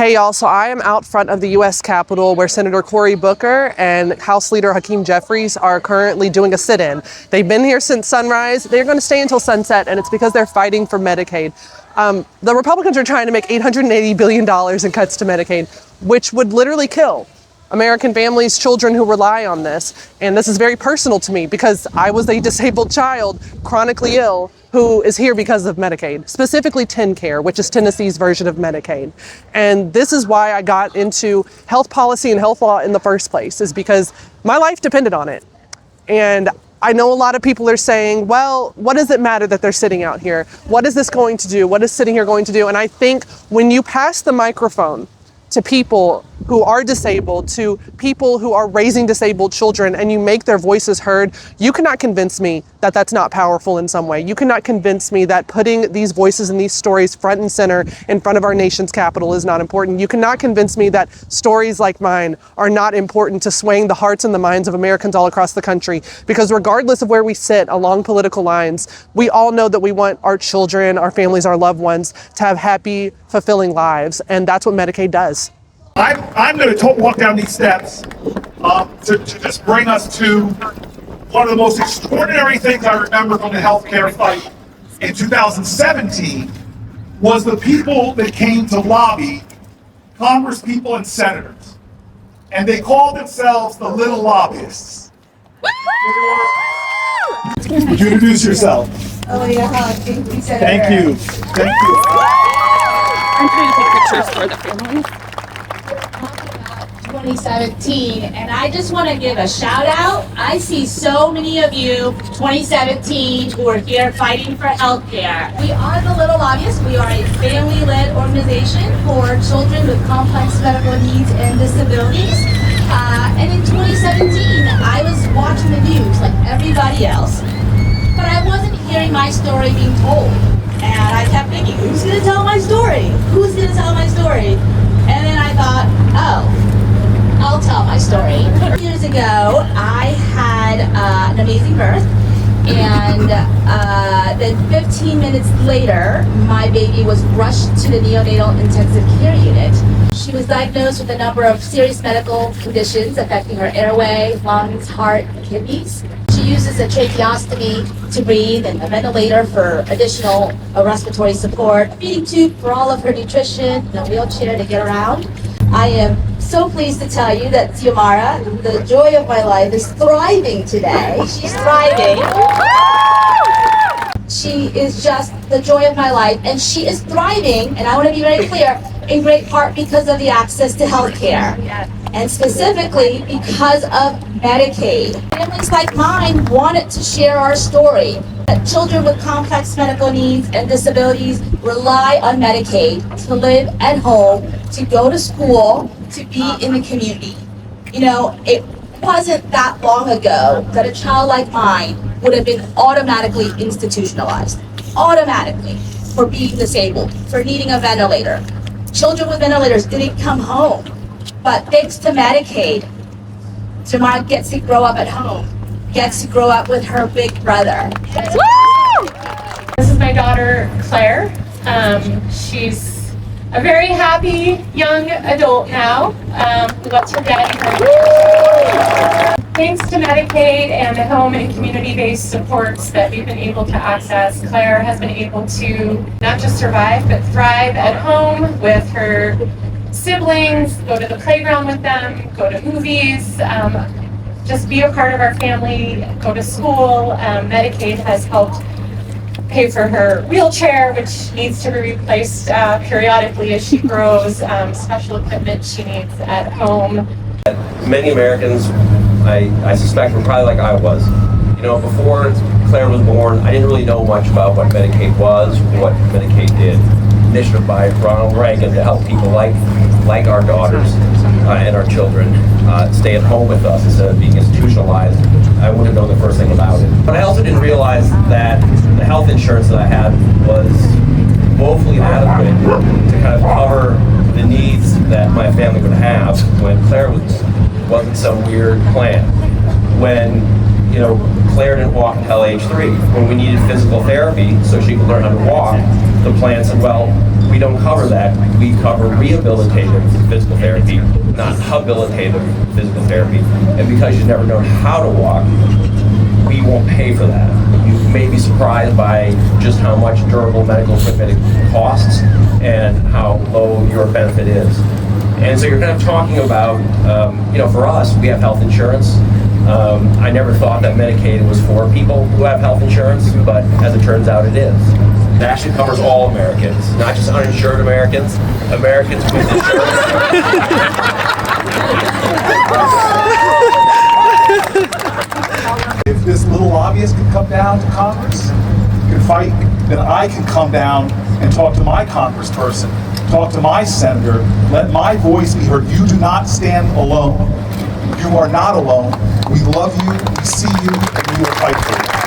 Hey y'all, so I am out front of the U.S. Capitol where Senator Cory Booker and House Leader Hakeem Jeffries are currently doing a sit-in. They've been here since sunrise. They're going to stay until sunset, and it's because they're fighting for Medicaid. The Republicans are trying to make $880 billion in cuts to Medicaid, which would literally kill American families, children who rely on this. And this is very personal to me because I was a disabled child, chronically ill, who is here because of Medicaid, specifically TennCare, which is Tennessee's version of Medicaid. And this is why I got into health policy and health law in the first place, is because my life depended on it. And I know a lot of people are saying, well, what does it matter that they're sitting out here? What is this going to do? What is sitting here going to do? And I think when you pass the microphone to people who are disabled, to people who are raising disabled children, and you make their voices heard, you cannot convince me that that's not powerful in some way. You cannot convince me that putting these voices and these stories front and center in front of our nation's capital is not important. You cannot convince me that stories like mine are not important to swaying the hearts and the minds of Americans all across the country. Because regardless of where we sit along political lines, we all know that we want our children, our families, our loved ones to have happy, fulfilling lives. And that's what Medicaid does. I'm going to walk down these steps to just bring us to one of the most extraordinary things I remember from the healthcare fight in 2017 was the people that came to lobby, congresspeople and senators, and they called themselves the Little Lobbyists. Would you introduce yourself? Oh yeah, thank you, Senator. Thank you. Thank you. I'm trying to take pictures for the family. 2017, and I just want to give a shout out. I see so many of you 2017 who are here fighting for healthcare. We are the Little Lobbyists. We are a family-led organization for children with complex medical needs and disabilities. And in 2017, I was watching the news like everybody else, but I wasn't hearing my story being told. And I kept thinking, who's going to tell my story? Who's going to tell my story? And then I thought, oh, I'll tell my story. Years ago, I had an amazing birth, and then 15 minutes later, my baby was rushed to the neonatal intensive care unit. She was diagnosed with a number of serious medical conditions affecting her airway, lungs, heart, and kidneys. She uses a tracheostomy to breathe and a ventilator for additional respiratory support, a feeding tube for all of her nutrition, and a wheelchair to get around. I am so pleased to tell you that Xiomara, the joy of my life, is thriving today. She's thriving. She is just the joy of my life, and she is thriving, and I want to be very clear, in great part because of the access to health care, and specifically because of Medicaid. Families like mine wanted to share our story, that children with complex medical needs and disabilities rely on Medicaid to live at home, to go to school, to be in the community. You know, it wasn't that long ago that a child like mine would have been automatically institutionalized, automatically, for being disabled, for needing a ventilator. Children with ventilators didn't come home, but thanks to Medicaid, Jamar gets to grow up at home, gets to grow up with her big brother. Woo! This is my daughter, Claire. She's a very happy young adult now, who lets her daddy her. Thanks to Medicaid and the home and community-based supports that we've been able to access, Claire has been able to not just survive, but thrive at home with her siblings, go to the playground with them, go to movies, just be a part of our family, go to school. Medicaid has helped pay for her wheelchair, which needs to be replaced periodically as she grows, special equipment she needs at home. Many Americans, I suspect, were probably like I was. You know, before Claire was born, I didn't really know much about what Medicaid was, what Medicaid did. Initiative by Ronald Reagan to help people like our daughters and our children stay at home with us instead of being institutionalized. I wouldn't know the first thing about it. But I also didn't realize that the health insurance that I had was woefully inadequate to kind of cover the needs that my family would have when Claire wasn't some weird plan. When, you know, Claire didn't walk until age 3. When we needed physical therapy so she could learn how to walk, the plan said, well, We don't cover that. We cover rehabilitative physical therapy, not habilitative physical therapy. And because you've never known how to walk, we won't pay for that. You may be surprised by just how much durable medical equipment it costs and how low your benefit is. And so you're kind of talking about, for us, we have health insurance. I never thought that Medicaid was for people who have health insurance, but as it turns out, it is. It actually covers all Americans, not just uninsured Americans, Americans with insurance. If this little lobbyist can come down to Congress, can fight, then I can come down and talk to my congressperson, talk to my senator, let my voice be heard. You do not stand alone. You are not alone. We love you, we see you, and we will fight for you.